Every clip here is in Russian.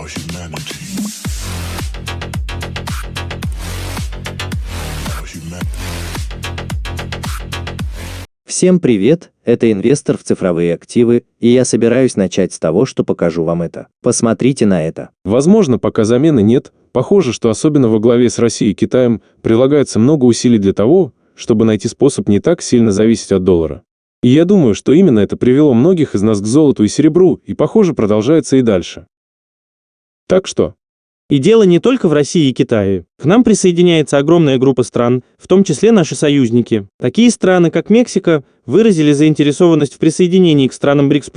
our humanity. Our humanity. Всем привет, это инвестор в цифровые активы, и я собираюсь начать с того, что покажу вам это. Посмотрите на это. Возможно, пока замены нет. Похоже, что особенно во главе с Россией и Китаем прилагается много усилий для того, чтобы найти способ не так сильно зависеть от доллара. И я думаю, что именно это привело многих из нас к золоту и серебру, и, похоже, продолжается и дальше. Так что... И дело не только в России и Китае. К нам присоединяется огромная группа стран, в том числе наши союзники. Такие страны, как Мексика, выразили заинтересованность в присоединении к странам БРИКС+,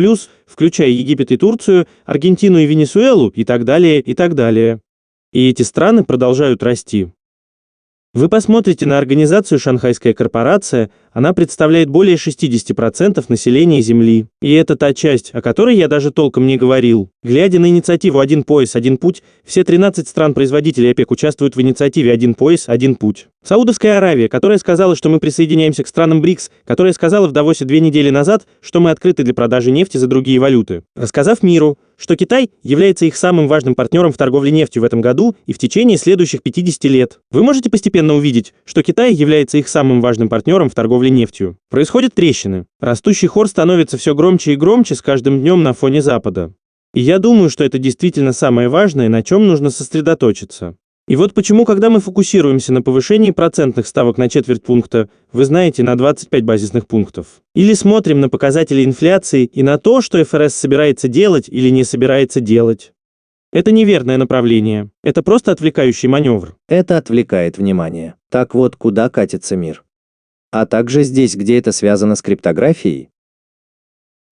включая Египет и Турцию, Аргентину и Венесуэлу и так далее, и так далее. И эти страны продолжают расти. Вы посмотрите на организацию «Шанхайская корпорация», она представляет более 60% населения Земли. И это та часть, о которой я даже толком не говорил. Глядя на инициативу «Один пояс, один путь», все 13 стран-производителей ОПЕК участвуют в инициативе «Один пояс, один путь». Саудовская Аравия, которая сказала, что мы присоединяемся к странам БРИКС, которая сказала в Давосе 2 недели назад, что мы открыты для продажи нефти за другие валюты, рассказав миру, что Китай является их самым важным партнером в торговле нефтью в этом году и в течение следующих 50 лет. Вы можете постепенно увидеть, что Китай является их самым важным партнером в торговле нефтью. Происходят трещины. Растущий хор становится все громче и громче с каждым днем на фоне Запада. И я думаю, что это действительно самое важное, на чем нужно сосредоточиться. И вот почему, когда мы фокусируемся на повышении процентных ставок на четверть пункта, вы знаете, на 25 базисных пунктов, или смотрим на показатели инфляции и на то, что ФРС собирается делать или не собирается делать. Это неверное направление. Это просто отвлекающий маневр. Это отвлекает внимание. Так вот, куда катится мир. А также здесь, где это связано с криптографией.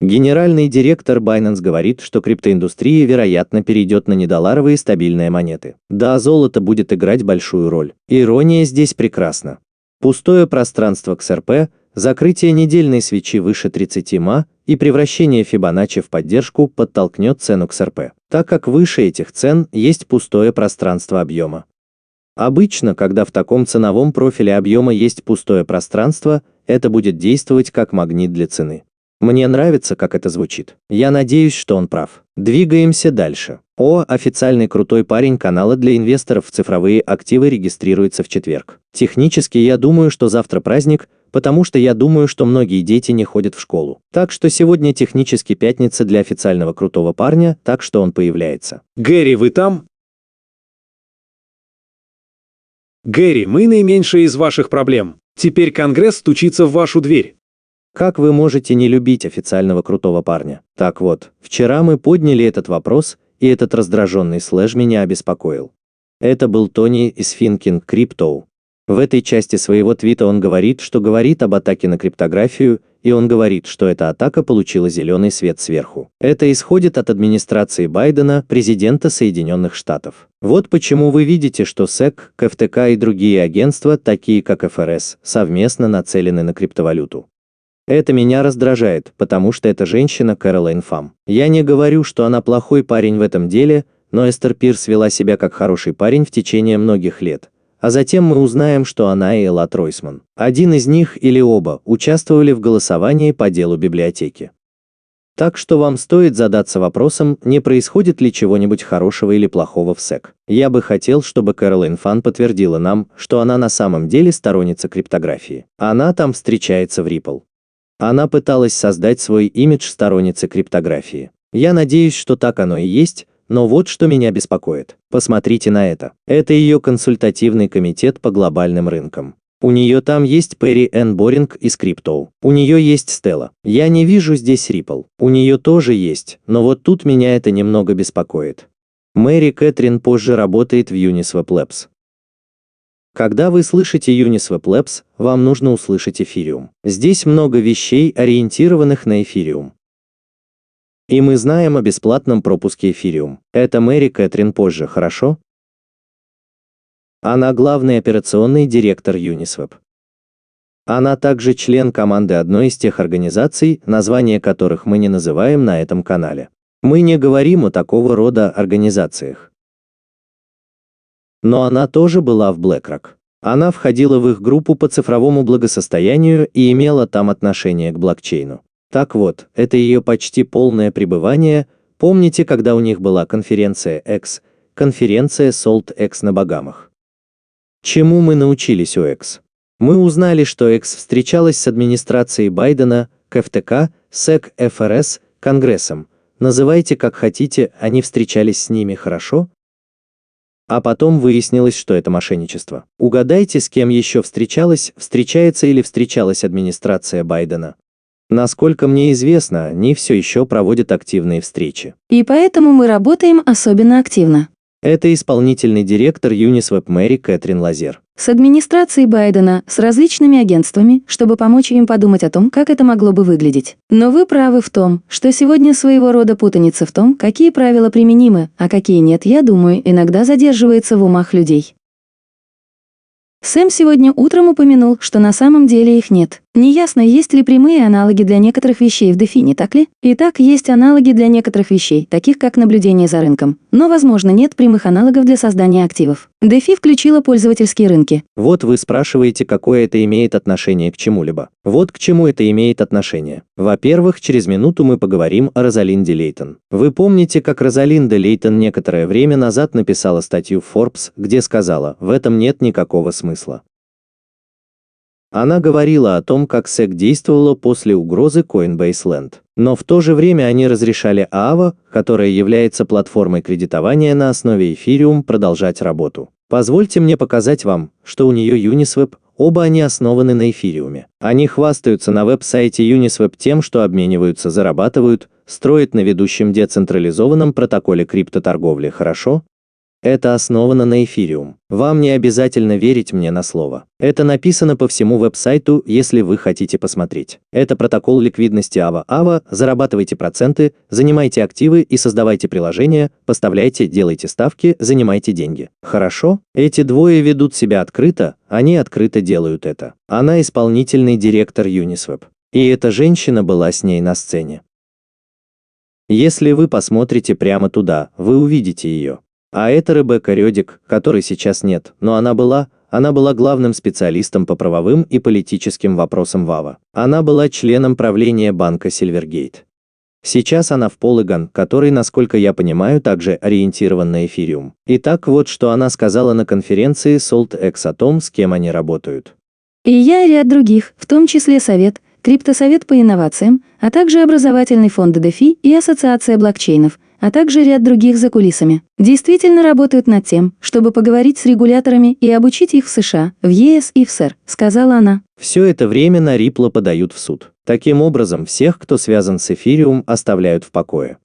Генеральный директор Binance говорит, что криптоиндустрия, вероятно, перейдет на недолларовые стабильные монеты. Да, золото будет играть большую роль. Ирония здесь прекрасна. Пустое пространство XRP, закрытие недельной свечи выше 30 ма и превращение Фибоначчи в поддержку подтолкнет цену XRP, так как выше этих цен есть пустое пространство объема. Обычно, когда в таком ценовом профиле объема есть пустое пространство, это будет действовать как магнит для цены. Мне нравится, как это звучит. Я надеюсь, что он прав. Двигаемся дальше. Официальный крутой парень канала для инвесторов в цифровые активы регистрируется в четверг. Технически я думаю, что завтра праздник, потому что я думаю, что многие дети не ходят в школу. Так что сегодня технически пятница для официального крутого парня, так что он появляется. Гэри, вы там? Гэри, мы наименьшая из ваших проблем. Теперь Конгресс стучится в вашу дверь. Как вы можете не любить официального крутого парня? Так вот, вчера мы подняли этот вопрос, и этот раздраженный слэш меня обеспокоил. Это был Тони из Thinking Crypto. В этой части своего твита он говорит, что говорит об атаке на криптографию, и он говорит, что эта атака получила зеленый свет сверху. Это исходит от администрации Байдена, президента Соединенных Штатов. Вот почему вы видите, что SEC, КФТК и другие агентства, такие как ФРС, совместно нацелены на криптовалюту. Это меня раздражает, потому что эта женщина Кэролайн Фам. Я не говорю, что она плохой парень в этом деле, но Эстер Пирс вела себя как хороший парень в течение многих лет. А затем мы узнаем, что она и Элла Тройсман, один из них или оба, участвовали в голосовании по делу библиотеки. Так что вам стоит задаться вопросом, не происходит ли чего-нибудь хорошего или плохого в SEC. Я бы хотел, чтобы Кэролайн Фам подтвердила нам, что она на самом деле сторонница криптографии. Она там встречается в Ripple. Она пыталась создать свой имидж сторонницы криптографии. Я надеюсь, что так оно и есть, но вот что меня беспокоит. Посмотрите на это. Это ее консультативный комитет по глобальным рынкам. У нее там есть Перри Энн Боринг из Crypto. У нее есть Stella. Я не вижу здесь Ripple. У нее тоже есть, но вот тут меня это немного беспокоит. Мэри Кэтрин позже работает в Uniswap Labs. Когда вы слышите Uniswap Labs, вам нужно услышать эфириум. Здесь много вещей, ориентированных на эфириум. И мы знаем о бесплатном пропуске эфириум. Это Мэри Кэтрин позже, хорошо? Она главный операционный директор Uniswap. Она также член команды одной из тех организаций, названия которых мы не называем на этом канале. Мы не говорим о такого рода организациях. Но она тоже была в BlackRock. Она входила в их группу по цифровому благосостоянию и имела там отношение к блокчейну. Так вот, это ее почти полное пребывание, Помните, когда у них была конференция X, конференция Salt X на Багамах? Чему мы научились у X? Мы узнали, что X встречалась с администрацией Байдена, КФТК, СЭК, ФРС, Конгрессом. Называйте как хотите, они встречались с ними, хорошо? А потом выяснилось, что это мошенничество. Угадайте, с кем еще встречалась, встречается или встречалась администрация Байдена? Насколько мне известно, они все еще проводят активные встречи. И поэтому мы работаем особенно активно. Это исполнительный директор Uniswap Мэри Кэтрин Лазер. С администрацией Байдена, с различными агентствами, чтобы помочь им подумать о том, как это могло бы выглядеть. Но вы правы в том, что сегодня своего рода путаница в том, какие правила применимы, а какие нет, я думаю, иногда задерживается в умах людей. Сэм сегодня утром упомянул, что на самом деле их нет. Неясно, есть ли прямые аналоги для некоторых вещей в DeFi, не так ли? Итак, есть аналоги для некоторых вещей, таких как наблюдение за рынком. Но, возможно, нет прямых аналогов для создания активов. DeFi включила пользовательские рынки. Вот вы спрашиваете, какое это имеет отношение к чему-либо. Вот к чему это имеет отношение. Во-первых, через минуту мы поговорим о Розалинде Лейтон. Вы помните, как Розалинда Лейтон некоторое время назад написала статью в Forbes, где сказала: «В этом нет никакого смысла». Она говорила о том, как SEC действовала после угрозы Coinbase Land. Но в то же время они разрешали Aava, которая является платформой кредитования на основе Ethereum, продолжать работу. Позвольте мне показать вам, что у нее Uniswap, оба они основаны на Эфириуме. Они хвастаются на веб-сайте Uniswap тем, что обмениваются, зарабатывают, строят на ведущем децентрализованном протоколе криптоторговли, хорошо? Это основано на Ethereum. Вам не обязательно верить мне на слово. Это написано по всему веб-сайту, если вы хотите посмотреть. Это протокол ликвидности Aava. Aava, зарабатывайте проценты, занимайте активы и создавайте приложения, поставляйте, делайте ставки, занимайте деньги. Хорошо? Эти двое ведут себя открыто, они открыто делают это. Она исполнительный директор Uniswap. И эта женщина была с ней на сцене. Если вы посмотрите прямо туда, вы увидите ее. А это Ребекка Рёдик, которой сейчас нет, но она была главным специалистом по правовым и политическим вопросам в Aava. Она была членом правления банка Silvergate. Сейчас она в Polygon, который, насколько я понимаю, также ориентирован на Ethereum. Итак, вот что она сказала на конференции Salt X о том, с кем они работают. И я, и ряд других, в том числе Совет, Криптосовет по инновациям, а также образовательный фонд DeFi и Ассоциация блокчейнов, а также ряд других за кулисами, действительно работают над тем, чтобы поговорить с регуляторами и обучить их в США, в ЕС и в СР, сказала она. Все это время на Ripple подают в суд. Таким образом, всех, кто связан с Ethereum, оставляют в покое.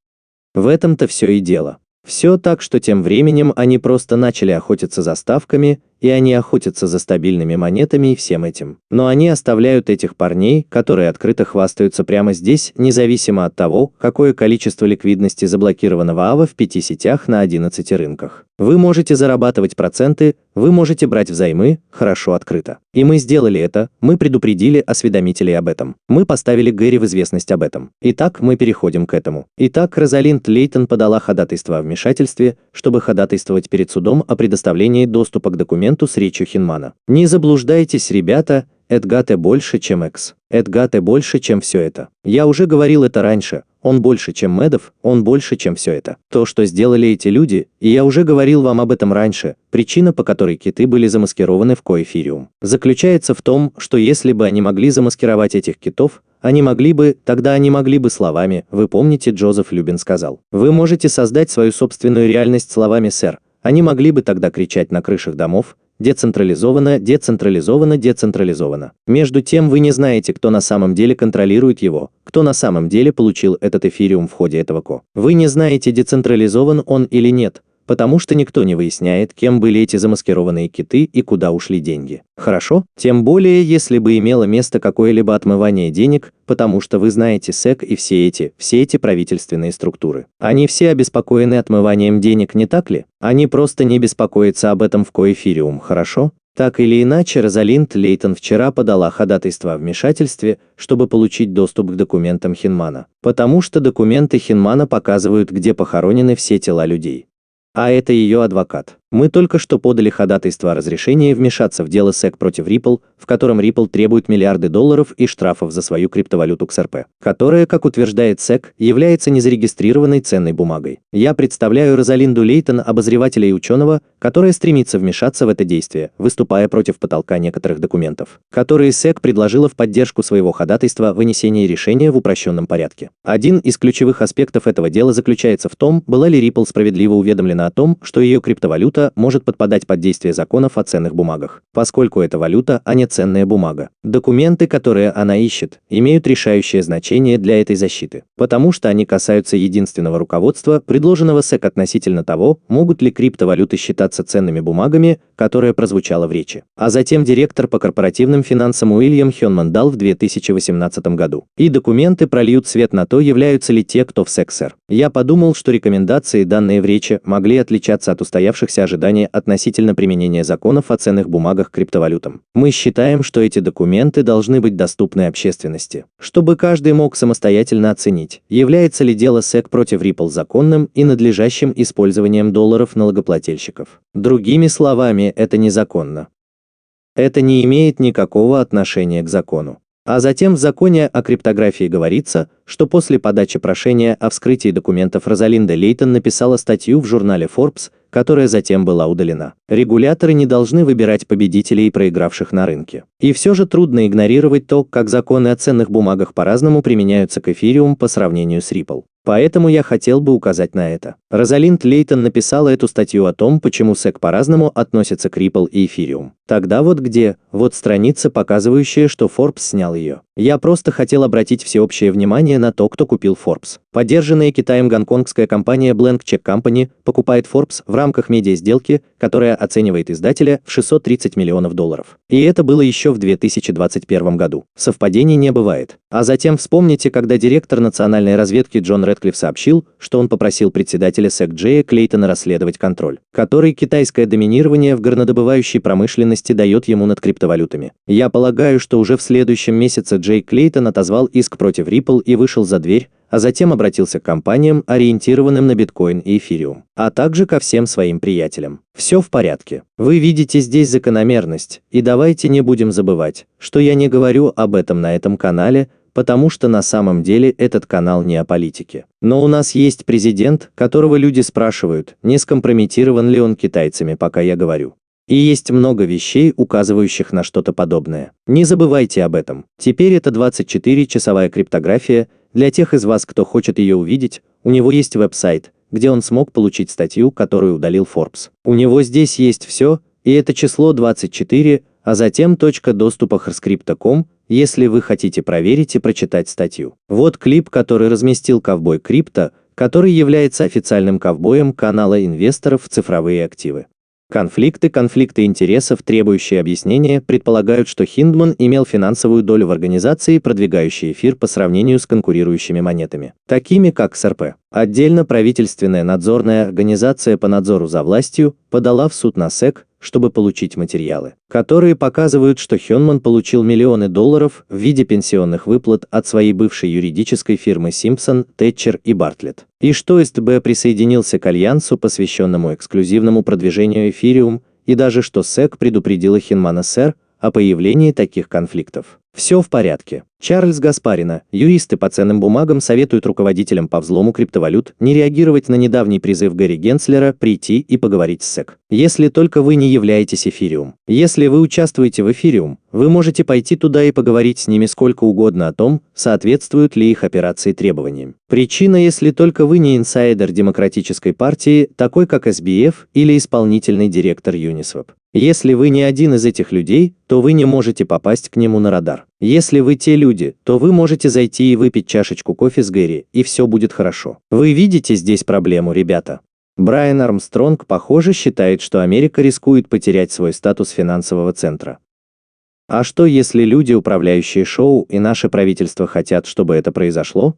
В этом-то все и дело. Все так, что тем временем они просто начали охотиться за ставками, и они охотятся за стабильными монетами и всем этим. Но они оставляют этих парней, которые открыто хвастаются прямо здесь, независимо от того, какое количество ликвидности заблокировано в Aava в 5 сетях на 11 рынках. Вы можете зарабатывать проценты, вы можете брать взаймы, хорошо, открыто. И мы сделали это, мы предупредили осведомителей об этом. Мы поставили Гэри в известность об этом. Итак, мы переходим к этому. Итак, Розалинд Лейтон подала ходатайство о вмешательстве, чтобы ходатайствовать перед судом о предоставлении доступа к документу с речью Хинмана. Не заблуждайтесь, ребята, Эдгате больше, чем X. Эдгате больше, чем все это. Я уже говорил это раньше. Он больше, чем Медов, он больше, чем все это. То, что сделали эти люди, и я уже говорил вам об этом раньше, причина, по которой киты были замаскированы в Coethereum, заключается в том, что если бы они могли замаскировать этих китов, тогда они могли бы словами, вы помните, Джозеф Любин сказал, вы можете создать свою собственную реальность словами, сэр. Они могли бы тогда кричать на крышах домов: децентрализовано, децентрализовано, децентрализовано. Между тем вы не знаете, кто на самом деле контролирует его, кто на самом деле получил этот эфириум в ходе этого ко. Вы не знаете, децентрализован он или нет, потому что никто не выясняет, кем были эти замаскированные киты и куда ушли деньги. Хорошо? Тем более, если бы имело место какое-либо отмывание денег, потому что вы знаете SEC и все эти правительственные структуры. Они все обеспокоены отмыванием денег, не так ли? Они просто не беспокоятся об этом в Coethereum, хорошо? Так или иначе, Розалинд Лейтон вчера подала ходатайство о вмешательстве, чтобы получить доступ к документам Хинмана. Потому что документы Хинмана показывают, где похоронены все тела людей. А это ее адвокат. Мы только что подали ходатайство о разрешении вмешаться в дело SEC против Ripple, в котором Ripple требует миллиарды долларов и штрафов за свою криптовалюту XRP, которая, как утверждает SEC, является незарегистрированной ценной бумагой. Я представляю Розалинду Лейтон, обозревателя и ученого, которая стремится вмешаться в это действие, выступая против потолка некоторых документов, которые SEC предложила в поддержку своего ходатайства о вынесении решения в упрощенном порядке. Один из ключевых аспектов этого дела заключается в том, была ли Ripple справедливо уведомлена о том, что ее криптовалюта может подпадать под действие законов о ценных бумагах, поскольку это валюта, а не ценная бумага. Документы, которые она ищет, имеют решающее значение для этой защиты, потому что они касаются единственного руководства, предложенного SEC относительно того, могут ли криптовалюты считаться ценными бумагами, которое прозвучало в речи. А затем директор по корпоративным финансам Уильям Хёнман дал в 2018 году. И документы прольют свет на то, являются ли те, кто в SEC, сэр. Я подумал, что рекомендации, данные в речи, могли отличаться от устоявшихся ожиданий относительно применения законов о ценных бумагах к криптовалютам. Мы считаем, что эти документы должны быть доступны общественности, чтобы каждый мог самостоятельно оценить, является ли дело SEC против Ripple законным и надлежащим использованием долларов налогоплательщиков. Другими словами, это незаконно. Это не имеет никакого отношения к закону. А затем в законе о криптографии говорится, что после подачи прошения о вскрытии документов Розалинда Лейтон написала статью в журнале Forbes, которая затем была удалена. Регуляторы не должны выбирать победителей и проигравших на рынке. И все же трудно игнорировать то, как законы о ценных бумагах по-разному применяются к эфириум по сравнению с Ripple. Поэтому я хотел бы указать на это. Розалинд Лейтон написала эту статью о том, почему SEC по-разному относится к Ripple и эфириум. Тогда вот где, вот страница, показывающая, что Forbes снял ее. Я просто хотел обратить всеобщее внимание на то, кто купил Forbes. Поддержанная Китаем гонконгская компания Blank Check Company покупает Forbes в рамках медиа-сделки, которая оценивает издателя в $630 миллионов. И это было еще в 2021 году. Совпадений не бывает. А затем вспомните, когда директор национальной разведки Джон Рэдклифф сообщил, что он попросил председателя SEC Джея Клейтона расследовать контроль, который китайское доминирование в горнодобывающей промышленности дает ему над криптовалютами. Я полагаю, что уже в следующем месяце Джей Клейтон отозвал иск против Ripple и вышел за дверь, а затем обратился к компаниям, ориентированным на биткоин и эфириум, а также ко всем своим приятелям. Все в порядке. Вы видите здесь закономерность, и давайте не будем забывать, что я не говорю об этом на этом канале, потому что на самом деле этот канал не о политике. Но у нас есть президент, которого люди спрашивают, не скомпрометирован ли он китайцами, пока я говорю. И есть много вещей, указывающих на что-то подобное. Не забывайте об этом. Теперь это 24-часовая криптография. Для тех из вас, кто хочет ее увидеть, у него есть веб-сайт, где он смог получить статью, которую удалил Forbes. У него здесь есть все, и это число 24, а затем точка доступа hrscrypto.com, если вы хотите проверить и прочитать статью. Вот клип, который разместил Ковбой Крипто, который является официальным ковбоем канала инвесторов в цифровые активы. Конфликты интересов, требующие объяснения, предполагают, что Хиндман имел финансовую долю в организации, продвигающей эфир по сравнению с конкурирующими монетами, такими как XRP. Отдельно правительственная надзорная организация по надзору за властью подала в суд на SEC, чтобы получить материалы, которые показывают, что Хёнман получил миллионы долларов в виде пенсионных выплат от своей бывшей юридической фирмы Симпсон, Тэтчер и Бартлетт, и что СТБ присоединился к альянсу, посвященному эксклюзивному продвижению эфириум, и даже что SEC предупредила Хинмана СР о появлении таких конфликтов. Все в порядке. Чарльз Гаспарина, юристы по ценным бумагам, советуют руководителям по взлому криптовалют не реагировать на недавний призыв Гэри Генслера прийти и поговорить с SEC. Если только вы не являетесь эфириум. Если вы участвуете в эфириум, вы можете пойти туда и поговорить с ними сколько угодно о том, соответствуют ли их операции требованиям. Причина, если только вы не инсайдер демократической партии, такой как SBF или исполнительный директор Uniswap. Если вы не один из этих людей, то вы не можете попасть к нему на радар. Если вы те люди, то вы можете зайти и выпить чашечку кофе с Гэри, и все будет хорошо. Вы видите здесь проблему, ребята? Брайан Армстронг, похоже, считает, что Америка рискует потерять свой статус финансового центра. А что, если люди, управляющие шоу, и наше правительство хотят, чтобы это произошло?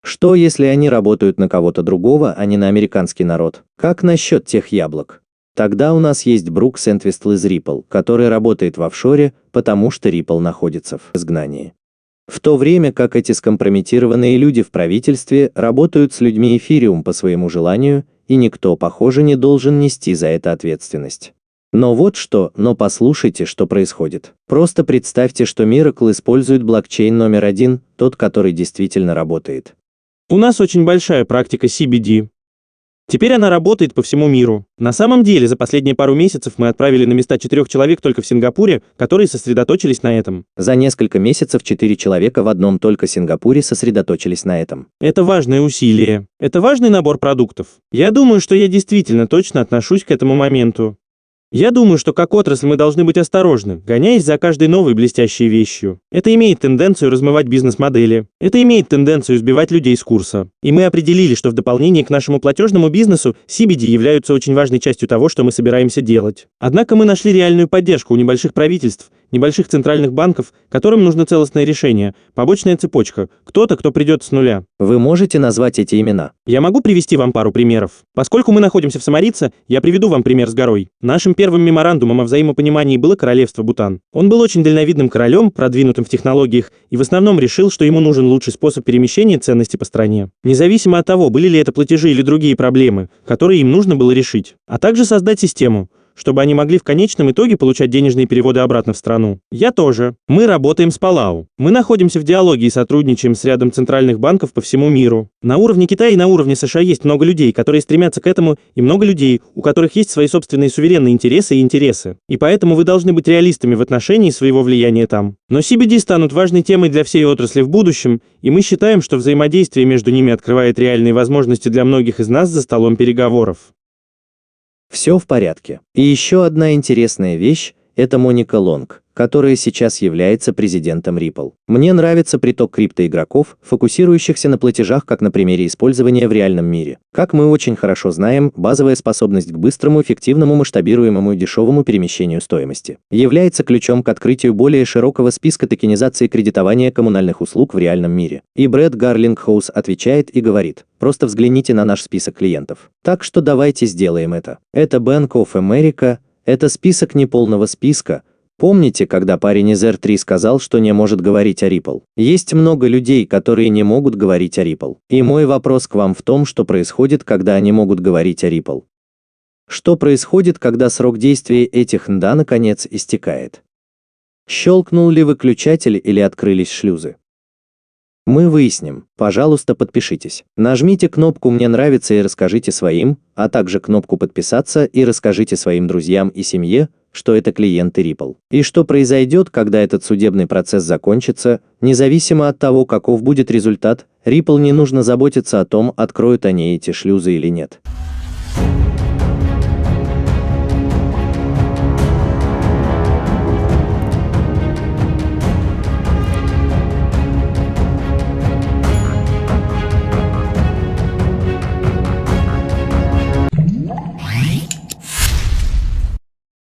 Что, если они работают на кого-то другого, а не на американский народ? Как насчет тех яблок? Тогда у нас есть Брукс Энтвистл из Ripple, который работает в офшоре, потому что Ripple находится в изгнании. В то время как эти скомпрометированные люди в правительстве работают с людьми эфириум по своему желанию, и никто, похоже, не должен нести за это ответственность. Но послушайте, что происходит. Просто представьте, что Miracle использует блокчейн номер 1, тот, который действительно работает. У нас очень большая практика CBD. Теперь она работает по всему миру. На самом деле, за последние пару месяцев мы отправили на места 4 человек только в Сингапуре, которые сосредоточились на этом. За несколько месяцев 4 человека в одном только Сингапуре сосредоточились на этом. Это важное усилие. Это важный набор продуктов. Я думаю, что я действительно точно отношусь к этому моменту. Я думаю, что как отрасль мы должны быть осторожны, гоняясь за каждой новой блестящей вещью. Это имеет тенденцию размывать бизнес-модели. Это имеет тенденцию сбивать людей с курса. И мы определили, что в дополнение к нашему платежному бизнесу CBD являются очень важной частью того, что мы собираемся делать. Однако мы нашли реальную поддержку у небольших правительств, небольших центральных банков, которым нужно целостное решение, побочная цепочка, кто-то, кто придет с нуля. Вы можете назвать эти имена? Я могу привести вам пару примеров. Поскольку мы находимся в Самарице, я приведу вам пример с горой. Нашим первым меморандумом о взаимопонимании было королевство Бутан. Он был очень дальновидным королем, продвинутым в технологиях, и в основном решил, что ему нужен лучший способ перемещения ценностей по стране. Независимо от того, были ли это платежи или другие проблемы, которые им нужно было решить. А также создать систему, чтобы они могли в конечном итоге получать денежные переводы обратно в страну. Я тоже. Мы работаем с Палау. Мы находимся в диалоге и сотрудничаем с рядом центральных банков по всему миру. На уровне Китая и на уровне США есть много людей, которые стремятся к этому, и много людей, у которых есть свои собственные суверенные интересы. И поэтому вы должны быть реалистами в отношении своего влияния там. Но CBD станут важной темой для всей отрасли в будущем, и мы считаем, что взаимодействие между ними открывает реальные возможности для многих из нас за столом переговоров. Все в порядке. И еще одна интересная вещь – это Моника Лонг, которая сейчас является президентом Ripple. Мне нравится приток криптоигроков, фокусирующихся на платежах как на примере использования в реальном мире. Как мы очень хорошо знаем, базовая способность к быстрому, эффективному, масштабируемому и дешевому перемещению стоимости является ключом к открытию более широкого списка токенизации кредитования коммунальных услуг в реальном мире. И Брэд Гарлингхаус отвечает и говорит: просто взгляните на наш список клиентов. Так что давайте сделаем это. Это Bank of America, это список неполного списка. Помните, когда парень из R3 сказал, что не может говорить о Ripple? Есть много людей, которые не могут говорить о Ripple. И мой вопрос к вам в том, что происходит, когда они могут говорить о Ripple. Что происходит, когда срок действия этих НДА наконец истекает? Щелкнул ли выключатель или открылись шлюзы? Мы выясним. Пожалуйста, подпишитесь. Нажмите кнопку «Мне нравится» и расскажите своим, а также кнопку «Подписаться» и расскажите своим друзьям и семье, что это клиенты Ripple. И что произойдет, когда этот судебный процесс закончится, независимо от того, каков будет результат, Ripple не нужно заботиться о том, откроют они эти шлюзы или нет.